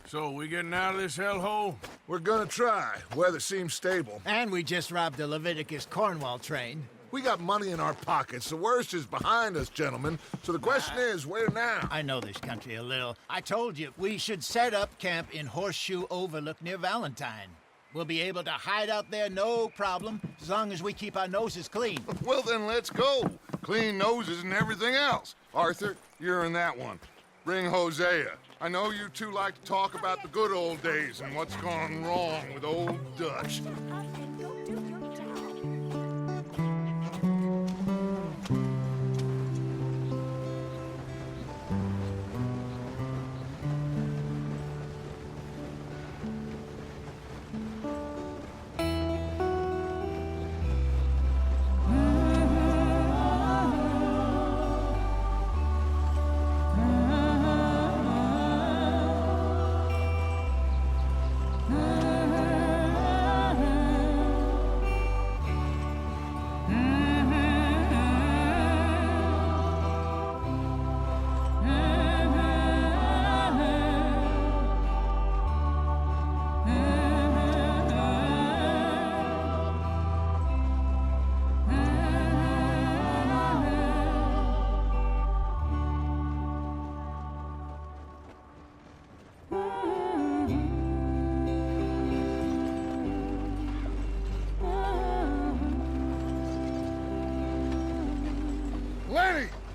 So, we getting out of this hellhole? We're gonna try. Weather seems stable. And we just robbed the Leviticus Cornwall train. We got money in our pockets. The worst is behind us, gentlemen. So the question is, where now? I know this country a little. I told you, we should set up camp in Horseshoe Overlook near Valentine. We'll be able to hide out there, no problem, as long as we keep our noses clean. Well, then let's go. Clean noses and everything else. Arthur, you're in that one. Bring Hosea. I know you two like to talk about the good old days and what's gone wrong with old Dutch.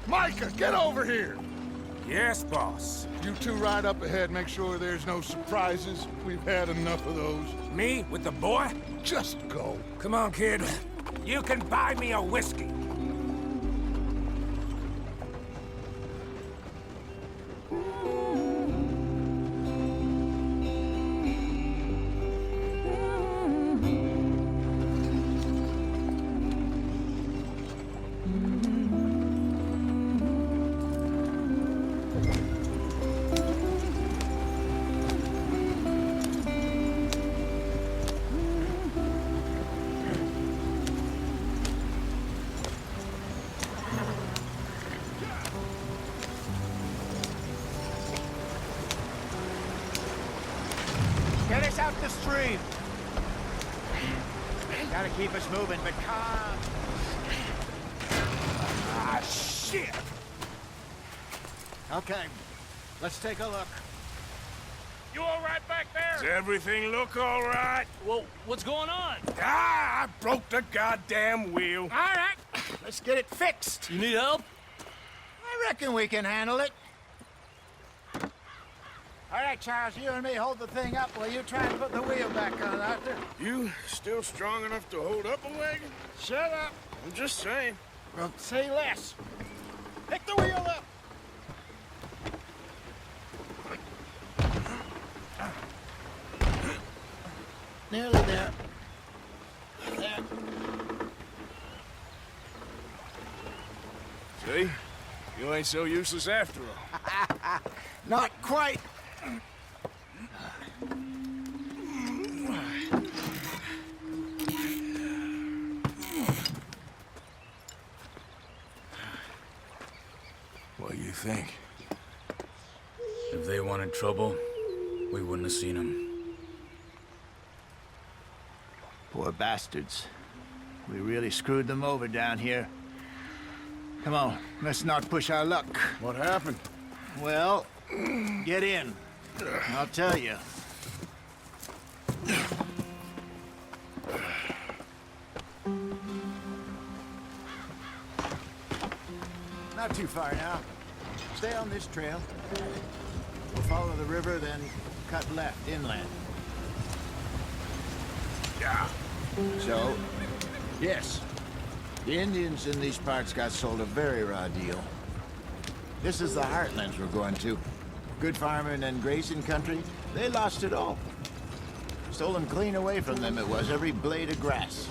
Micah, get over here! Yes, boss. You two ride up ahead, make sure there's no surprises. We've had enough of those. Me with the boy? Just go. Come on, kid. You can buy me a whiskey. Get us out the stream. Gotta keep us moving, but calm. Ah, shit! Okay, let's take a look. You all right back Does there? everything look all right? Well, what's going on? Ah, I broke the goddamn wheel. All right, let's get it fixed. You need help? I reckon we can handle it. All right, Charles, you and me hold the thing up while you try and put the wheel back on, Arthur. You still strong enough to hold up a wagon? Shut up. I'm just saying. Well, say less. Pick the wheel up. Nearly there. There. See? You ain't so useless after all. Not quite. What do you think? If they wanted trouble, we wouldn't have seen them. Poor bastards. We really screwed them over down here. Come on, let's not push our luck. What happened? Well, get in. I'll tell you. Not too far now. Stay on this trail. We'll follow the river, then cut left inland. Yeah. So, yes, the Indians in these parts got sold a very raw deal. This is the heartlands we're going to. Good farming and grazing country, they lost it all. Stolen clean away from them it was, every blade of grass.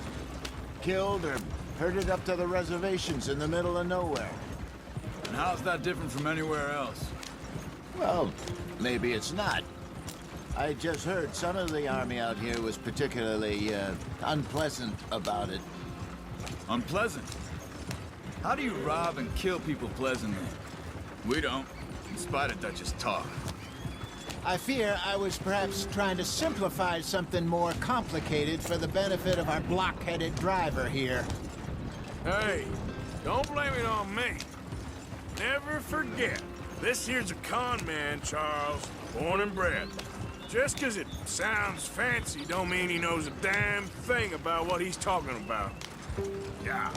Killed or herded up to the reservations in the middle of nowhere. And how's that different from anywhere else? Well, maybe it's not. I just heard some of the army out here was particularly, unpleasant about it. Unpleasant? How do you rob and kill people pleasantly? We don't, in spite of Dutch's talk. I fear I was perhaps trying to simplify something more complicated for the benefit of our block-headed driver here. Hey, don't blame it on me. Never forget, this here's a con man, Charles, born and bred. Just 'cause it sounds fancy don't mean he knows a damn thing about what he's talking about. Yeah.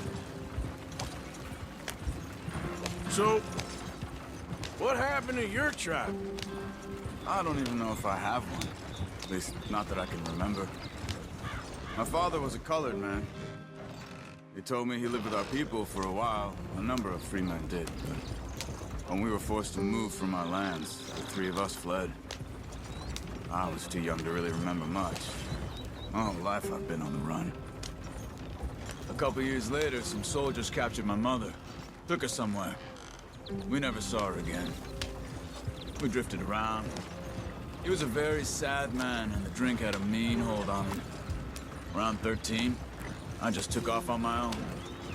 So, what happened to your tribe? I don't even know if I have one. At least, not that I can remember. My father was a colored man. He told me he lived with our people for a while. A number of free men did, but when we were forced to move from our lands, the three of us fled. I was too young to really remember much. My whole life I've been on the run. A couple years later, some soldiers captured my mother. Took her somewhere. We never saw her again. We drifted around. He was a very sad man, and the drink had a mean hold on him. Around 13, I just took off on my own.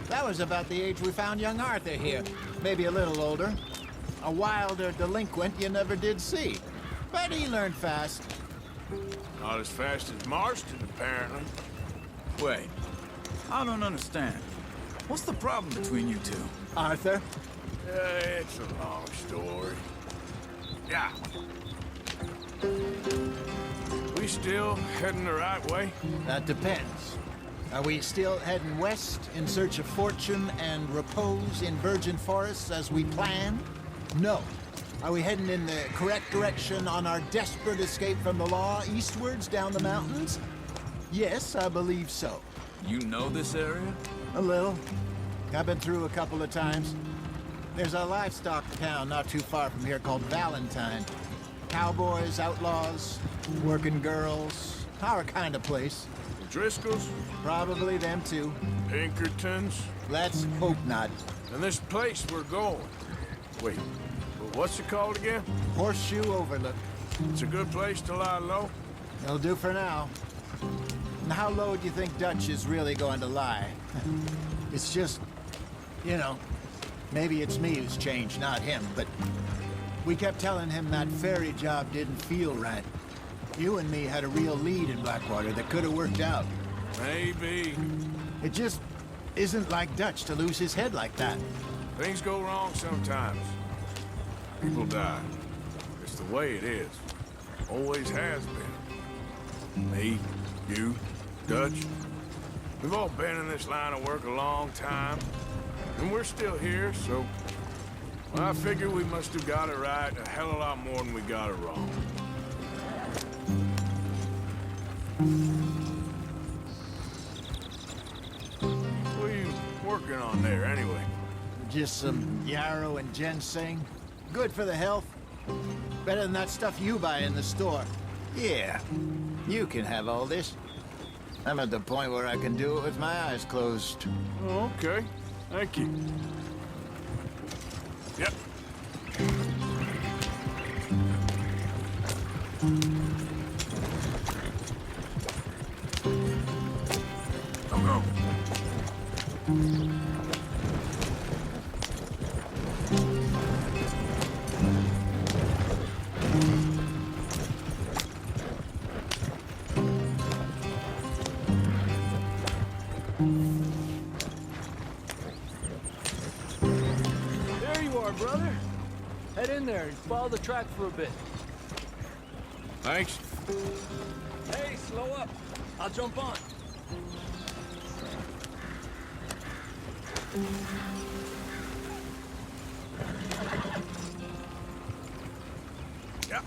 That was about the age we found young Arthur here. Maybe a little older. A wilder delinquent you never did see. But he learned fast. Not as fast as Marston, apparently. Wait, I don't understand. What's the problem between you two? Arthur? It's a long story. Yeah. We still heading the right way? That depends. Are we still heading west in search of fortune and repose in virgin forests as we planned? No. Are we heading in the correct direction on our desperate escape from the law eastwards down the mountains? Yes, I believe so. You know this area? A little. I've been through a couple of times. There's a livestock town not too far from here called Valentine. Cowboys, outlaws, working girls, our kind of place. The Driscolls? Probably them too. Pinkertons? Let's hope not. And this place we're going. Wait, what's it called again? Horseshoe Overlook. It's a good place to lie low? It'll do for now. And how low do you think Dutch is really going to lie? It's just, you know, maybe it's me who's changed, not him, but we kept telling him that ferry job didn't feel right. You and me had a real lead in Blackwater that could have worked out. Maybe. It just isn't like Dutch to lose his head like that. Things go wrong sometimes. People die. It's the way it is. Always has been. Me, you, Dutch. We've all been in this line of work a long time. And we're still here, so... well, I figure we must have got it right a hell of a lot more than we got it wrong. What are you working on there, anyway? Just some yarrow and ginseng. Good for the health. Better than that stuff you buy in the store. Yeah, you can have all this. I'm at the point where I can do it with my eyes closed. Oh, okay. Thank you. Yep. Go. There you are, brother. Head in there and follow the track for a bit. Thanks. Hey, slow up. I'll jump on. Yep.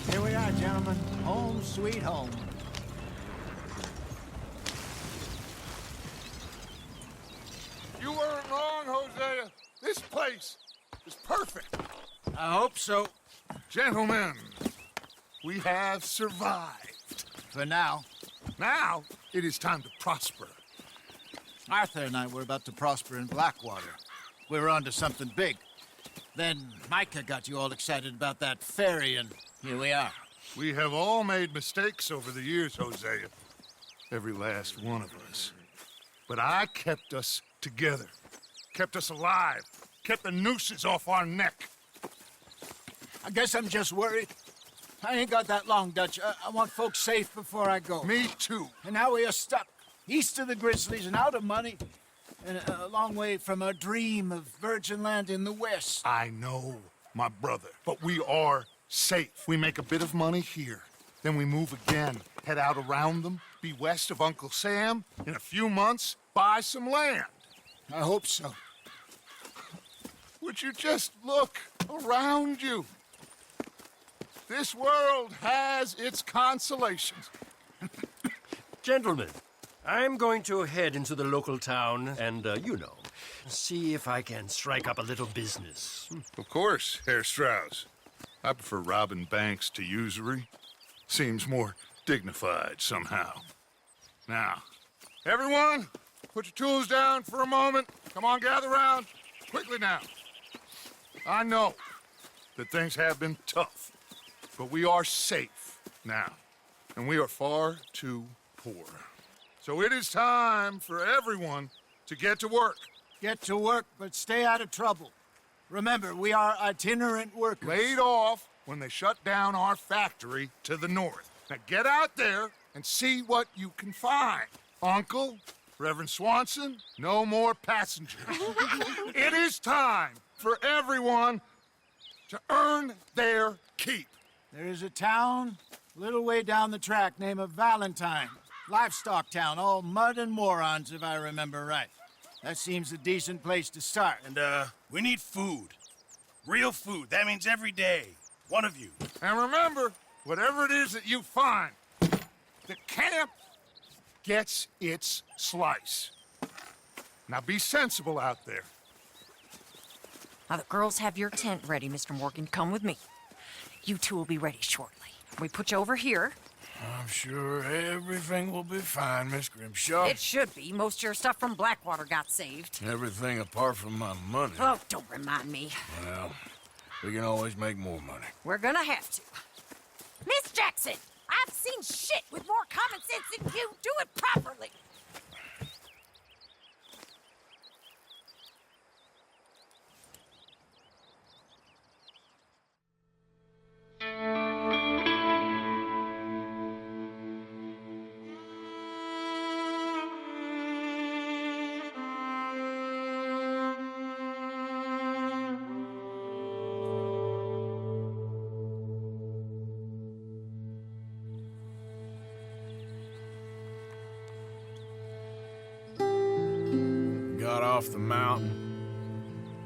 Here we are, gentlemen. Home sweet home. You weren't wrong, Hosea. This place is perfect. I hope so. Gentlemen, we have survived. For now. Now, it is time to prosper. Arthur and I were about to prosper in Blackwater. We were onto something big. Then Micah got you all excited about that ferry, and here we are. We have all made mistakes over the years, Hosea. Every last one of us. But I kept us together. Kept us alive. Kept the nooses off our neck. I guess I'm just worried. I ain't got that long, Dutch. I want folks safe before I go. Me too. And now we are stuck, east of the Grizzlies and out of money, and a long way from a dream of virgin land in the west. I know, my brother, but we are safe. We make a bit of money here, then we move again, head out around them, be west of Uncle Sam, in a few months, buy some land. I hope so. Would you just look around you? This world has its consolations. Gentlemen, I'm going to head into the local town and, you know, see if I can strike up a little business. Of course, Herr Strauss. I prefer robbing banks to usury. Seems more dignified somehow. Now, everyone, put your tools down for a moment. Come on, gather round. Quickly now. I know that things have been tough, but we are safe now, and we are far too poor. So it is time for everyone to get to work. Get to work, but stay out of trouble. Remember, we are itinerant workers. Laid off when they shut down our factory to the north. Now get out there and see what you can find. Uncle, Reverend Swanson, no more passengers. It is time for everyone to earn their keep. There is a town a little way down the track named Valentine. Livestock town, all mud and morons, if I remember right. That seems a decent place to start. And, we need food. Real food. That means every day. One of you. And remember, whatever it is that you find, the camp gets its slice. Now be sensible out there. Now, the girls have your tent ready, Mr. Morgan. Come with me. You two will be ready shortly. We put you over here. I'm sure everything will be fine, Miss Grimshaw. It should be. Most of your stuff from Blackwater got saved. Everything apart from my money. Oh, don't remind me. Well, we can always make more money. We're gonna have to. Miss Jackson, I've seen shit with more common sense than you. Do it properly. Got off the mountain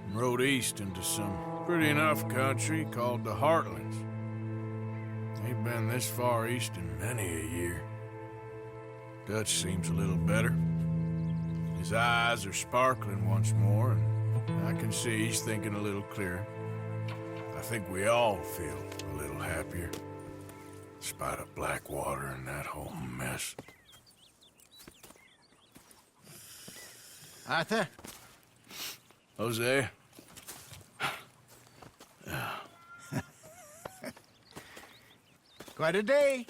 and rode east into some pretty enough country called the Heartlands. Ain't been this far east in many a year. Dutch seems a little better. His eyes are sparkling once more, and I can see he's thinking a little clearer. I think we all feel a little happier, in spite of Blackwater and that whole mess. Arthur? Jose? Quite a day.